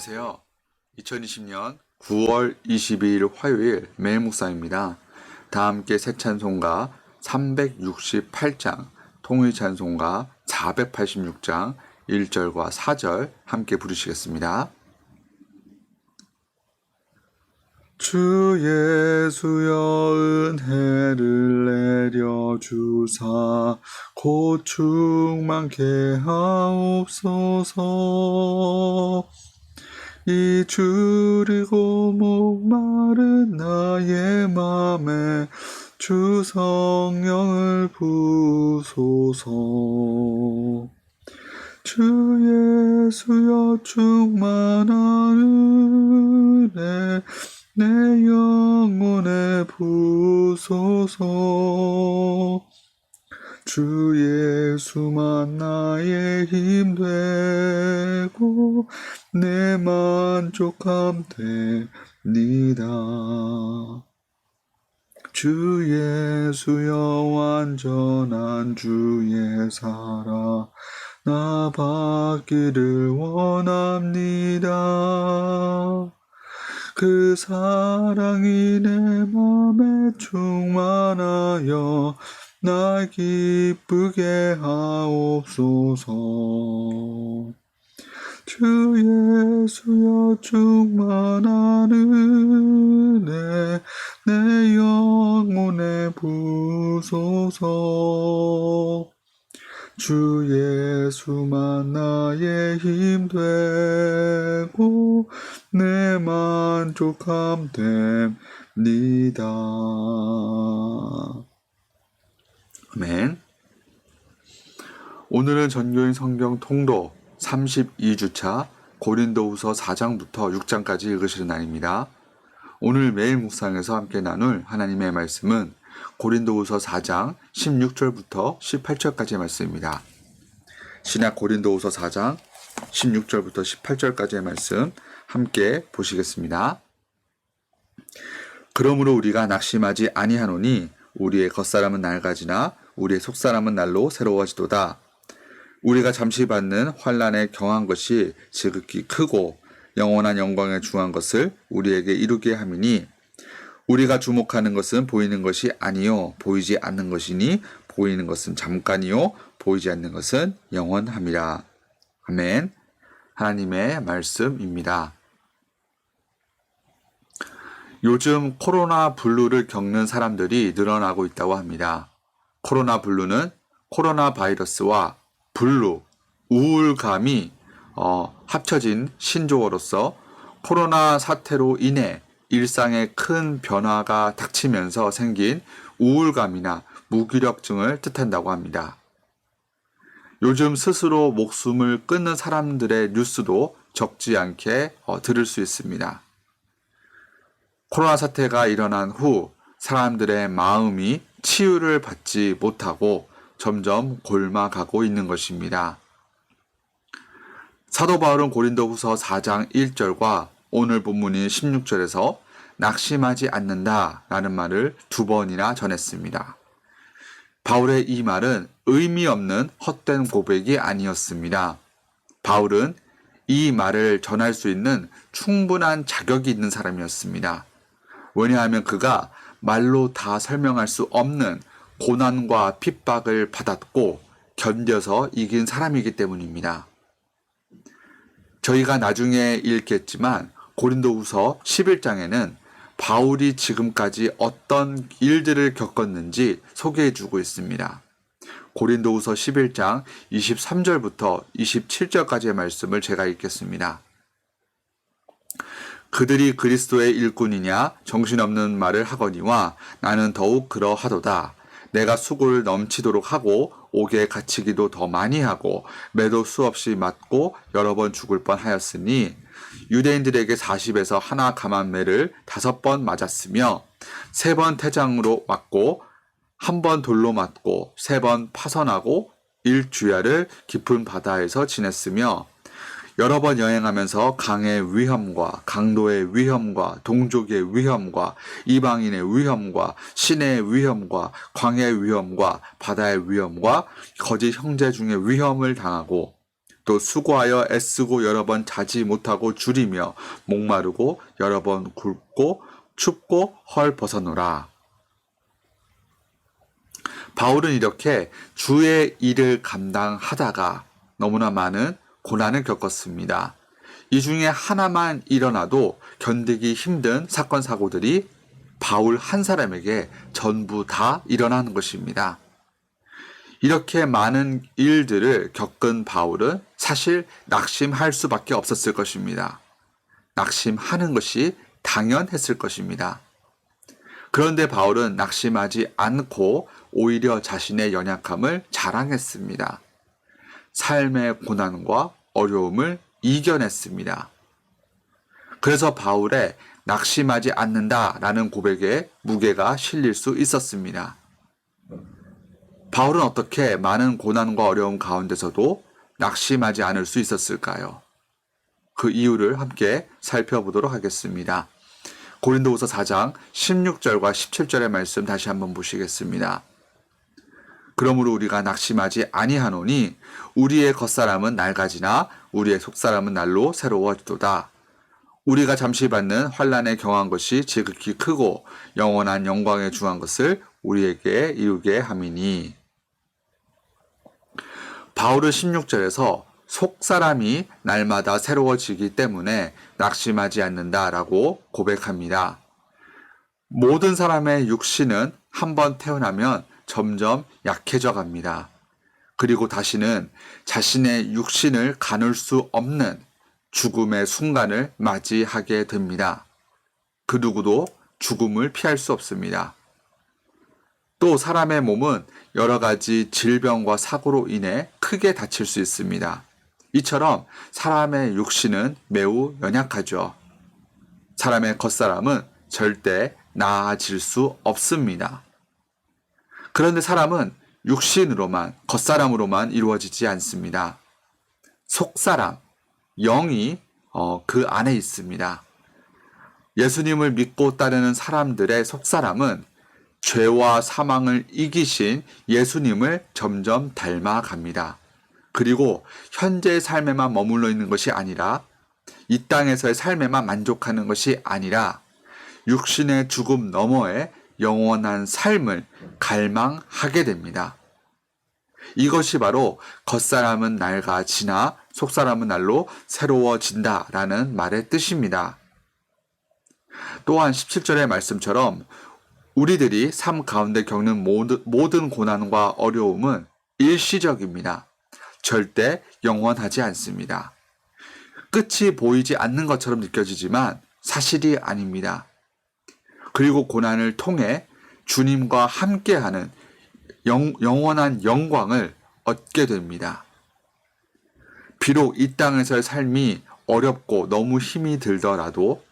안녕하세요. 2020년 9월 22일 화요일 매일 묵상입니다. 다 함께 새 찬송가 368장, 통일 찬송가 486장 1절과 4절 함께 부르시겠습니다. 주 예수여 은혜를 내려주사 고충 많게 하옵소서. 이 줄이고 목마른 나의 맘에 주 성령을 부소서. 주 예수여 충만한 은혜 내 영혼에 부소서. 주 예수만 나의 힘 되고 내 만족함 됩니다. 주 예수여 완전한 주의 사랑 나 받기를 원합니다. 그 사랑이 내 맘에 충만하여 날 기쁘게 하옵소서. 주 예수여 충만한 은혜 내 영혼에 부소서. 주 예수만 나의 힘 되고 내 만족함 됩니다. 아멘. 오늘은 전교인 성경 통독 32주차 고린도후서 4장부터 6장까지 읽으시는 날입니다. 오늘 매일 묵상에서 함께 나눌 하나님의 말씀은 고린도후서 4장 16절부터 18절까지의 말씀입니다. 신약 고린도후서 4장 16절부터 18절까지의 말씀 함께 보시겠습니다. 그러므로 우리가 낙심하지 아니하노니 우리의 겉사람은 낡아지나 우리의 속사람은 날로 새로워지도다. 우리가 잠시 받는 환난에 경한 것이 지극히 크고 영원한 영광에 중한 것을 우리에게 이루게 함이니 우리가 주목하는 것은 보이는 것이 아니요 보이지 않는 것이니 보이는 것은 잠깐이요 보이지 않는 것은 영원함이라. 아멘. 하나님의 말씀입니다. 요즘 코로나 블루를 겪는 사람들이 늘어나고 있다고 합니다. 코로나 블루는 코로나 바이러스와 블루, 우울감이 합쳐진 신조어로서 코로나 사태로 인해 일상에 큰 변화가 닥치면서 생긴 우울감이나 무기력증을 뜻한다고 합니다. 요즘 스스로 목숨을 끊는 사람들의 뉴스도 적지 않게 들을 수 있습니다. 코로나 사태가 일어난 후 사람들의 마음이 치유를 받지 못하고 점점 골마가고 있는 것입니다. 사도 바울은 고린도후서 4장 1절과 오늘 본문인 16절에서 낙심하지 않는다라는 말을 2번이나 전했습니다. 바울의 이 말은 의미 없는 헛된 고백이 아니었습니다. 바울은 이 말을 전할 수 있는 충분한 자격이 있는 사람이었습니다. 왜냐하면 그가 말로 다 설명할 수 없는 고난과 핍박을 받았고 견뎌서 이긴 사람이기 때문입니다. 저희가 나중에 읽겠지만 고린도후서 11장에는 바울이 지금까지 어떤 일들을 겪었는지 소개해주고 있습니다. 고린도후서 11장 23절부터 27절까지의 말씀을 제가 읽겠습니다. 그들이 그리스도의 일꾼이냐 정신없는 말을 하거니와 나는 더욱 그러하도다. 내가 수고를 넘치도록 하고 옥에 갇히기도 더 많이 하고 매도 수없이 맞고 여러 번 죽을 뻔하였으니 유대인들에게 40에서 하나 감한 매를 5번 맞았으며 3번 태장으로 맞고 1번 돌로 맞고 3번 파선하고 1주야를 깊은 바다에서 지냈으며 여러 번 여행하면서 강의 위험과 강도의 위험과 동족의 위험과 이방인의 위험과 신의 위험과 광야의 위험과 바다의 위험과 거짓 형제 중의 위험을 당하고 또 수고하여 애쓰고 여러 번 자지 못하고 줄이며 목마르고 여러 번 굶고 춥고 헐 벗어노라. 바울은 이렇게 주의 일을 감당하다가 너무나 많은 고난을 겪었습니다. 이 중에 하나만 일어나도 견디기 힘든 사건 사고들이 바울 한 사람에게 전부 다 일어나는 것입니다. 이렇게 많은 일들을 겪은 바울은 사실 낙심할 수밖에 없었을 것입니다. 낙심하는 것이 당연했을 것입니다. 그런데 바울은 낙심하지 않고 오히려 자신의 연약함을 자랑했습니다. 삶의 고난과 어려움을 이겨냈습니다. 그래서 바울의 낙심하지 않는다라는 고백에 무게가 실릴 수 있었습니다. 바울은 어떻게 많은 고난과 어려움 가운데서도 낙심하지 않을 수 있었을까요? 그 이유를 함께 살펴보도록 하겠습니다. 고린도후서 4장 16절과 17절의 말씀 다시 한번 보시겠습니다. 그러므로 우리가 낙심하지 아니하노니 우리의 겉사람은 낡아지나 우리의 속사람은 날로 새로워지도다. 우리가 잠시 받는 환난에 경한 것이 지극히 크고 영원한 영광에 중한 것을 우리에게 이루게 함이니. 바울은 16절에서 속사람이 날마다 새로워지기 때문에 낙심하지 않는다라고 고백합니다. 모든 사람의 육신은 한번 태어나면 점점 약해져 갑니다. 그리고 다시는 자신의 육신을 가눌 수 없는 죽음의 순간을 맞이하게 됩니다. 그 누구도 죽음을 피할 수 없습니다. 또 사람의 몸은 여러 가지 질병과 사고로 인해 크게 다칠 수 있습니다. 이처럼 사람의 육신은 매우 연약하죠. 사람의 겉사람은 절대 나아질 수 없습니다. 그런데 사람은 육신으로만, 겉사람으로만 이루어지지 않습니다. 속사람, 영이 그 안에 있습니다. 예수님을 믿고 따르는 사람들의 속사람은 죄와 사망을 이기신 예수님을 점점 닮아갑니다. 그리고 현재의 삶에만 머물러 있는 것이 아니라 이 땅에서의 삶에만 만족하는 것이 아니라 육신의 죽음 너머에 영원한 삶을 갈망하게 됩니다. 이것이 바로 겉사람은 낡아지나 속사람은 날로 새로워진다라는 말의 뜻입니다. 또한 17절의 말씀처럼 우리들이 삶 가운데 겪는 모든 고난과 어려움은 일시적입니다. 절대 영원하지 않습니다. 끝이 보이지 않는 것처럼 느껴지지만 사실이 아닙니다. 그리고 고난을 통해 주님과 함께하는 영원한 영광을 얻게 됩니다. 비록 이 땅에서의 삶이 어렵고 너무 힘이 들더라도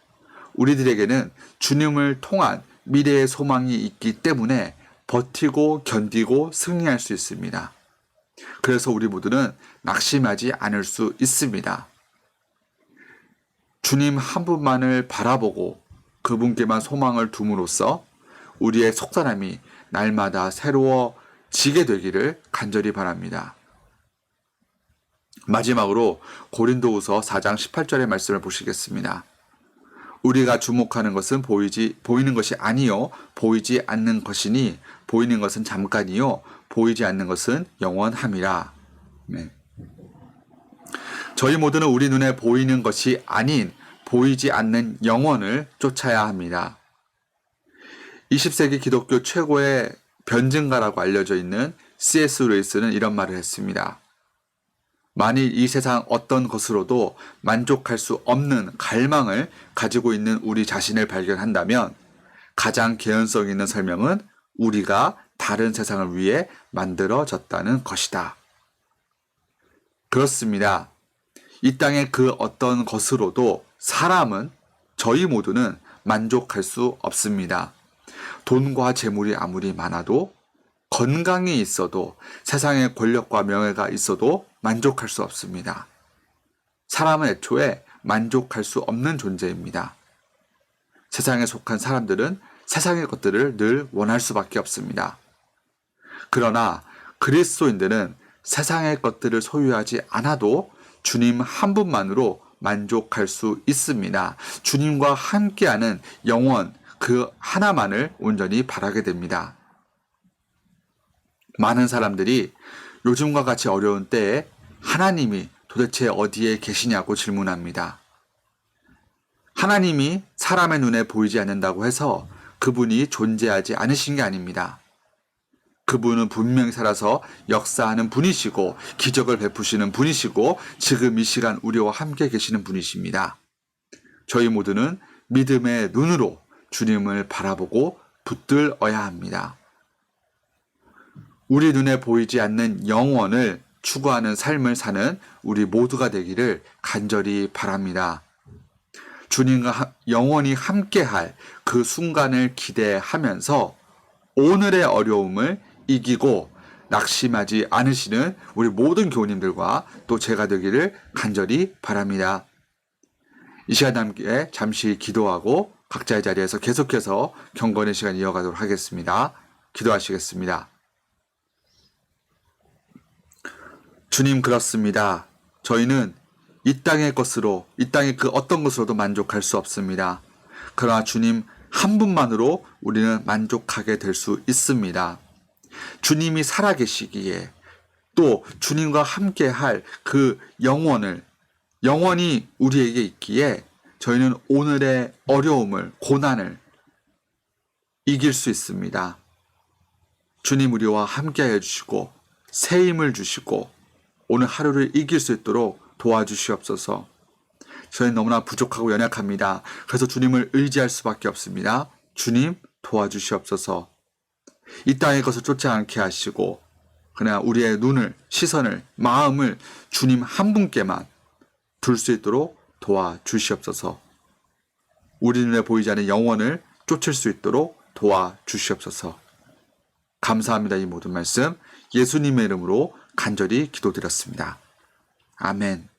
우리들에게는 주님을 통한 미래의 소망이 있기 때문에 버티고 견디고 승리할 수 있습니다. 그래서 우리 모두는 낙심하지 않을 수 있습니다. 주님 한 분만을 바라보고 그분께만 소망을 둠으로써 우리의 속사람이 날마다 새로워지게 되기를 간절히 바랍니다. 마지막으로 고린도후서 4장 18절의 말씀을 보시겠습니다. 우리가 주목하는 것은 보이는 것이 아니요 보이지 않는 것이니 보이는 것은 잠깐이요 보이지 않는 것은 영원함이라. 네. 저희 모두는 우리 눈에 보이는 것이 아닌 보이지 않는 영원을 쫓아야 합니다. 20세기 기독교 최고의 변증가라고 알려져 있는 C.S. 루이스는 이런 말을 했습니다. 만일 이 세상 어떤 것으로도 만족할 수 없는 갈망을 가지고 있는 우리 자신을 발견한다면 가장 개연성 있는 설명은 우리가 다른 세상을 위해 만들어졌다는 것이다. 그렇습니다. 이 땅의 그 어떤 것으로도 사람은, 저희 모두는 만족할 수 없습니다. 돈과 재물이 아무리 많아도, 건강이 있어도, 세상의 권력과 명예가 있어도 만족할 수 없습니다. 사람은 애초에 만족할 수 없는 존재입니다. 세상에 속한 사람들은 세상의 것들을 늘 원할 수밖에 없습니다. 그러나 그리스도인들은 세상의 것들을 소유하지 않아도 주님 한 분만으로 만족할 수 있습니다. 주님과 함께하는 영원 그 하나만을 온전히 바라게 됩니다. 많은 사람들이 요즘과 같이 어려운 때에 하나님이 도대체 어디에 계시냐고 질문합니다. 하나님이 사람의 눈에 보이지 않는다고 해서 그분이 존재하지 않으신 게 아닙니다. 그분은 분명히 살아서 역사하는 분이시고 기적을 베푸시는 분이시고 지금 이 시간 우리와 함께 계시는 분이십니다. 저희 모두는 믿음의 눈으로 주님을 바라보고 붙들어야 합니다. 우리 눈에 보이지 않는 영원을 추구하는 삶을 사는 우리 모두가 되기를 간절히 바랍니다. 주님과 영원히 함께할 그 순간을 기대하면서 오늘의 어려움을 이기고 낙심하지 않으시는 우리 모든 교우님들과 또 제가 되기를 간절히 바랍니다. 이 시간 함께 잠시 기도하고 각자의 자리에서 계속해서 경건의 시간 이어가도록 하겠습니다. 기도하시겠습니다. 주님, 그렇습니다. 저희는 이 땅의 것으로, 이 땅의 그 어떤 것으로도 만족할 수 없습니다. 그러나 주님 한 분만으로 우리는 만족하게 될 수 있습니다. 주님이 살아계시기에 또 주님과 함께 할 그 영원히 우리에게 있기에 저희는 오늘의 어려움을, 고난을 이길 수 있습니다. 주님 우리와 함께 해주시고 새 힘을 주시고 오늘 하루를 이길 수 있도록 도와주시옵소서. 저희는 너무나 부족하고 연약합니다. 그래서 주님을 의지할 수밖에 없습니다. 주님 도와주시옵소서. 이 땅의 것을 쫓지 않게 하시고 그냥 우리의 눈을, 시선을, 마음을 주님 한 분께만 둘 수 있도록 도와주시옵소서. 우리 눈에 보이지 않는 영혼을 쫓을 수 있도록 도와주시옵소서. 감사합니다. 이 모든 말씀 예수님의 이름으로 간절히 기도드렸습니다. 아멘.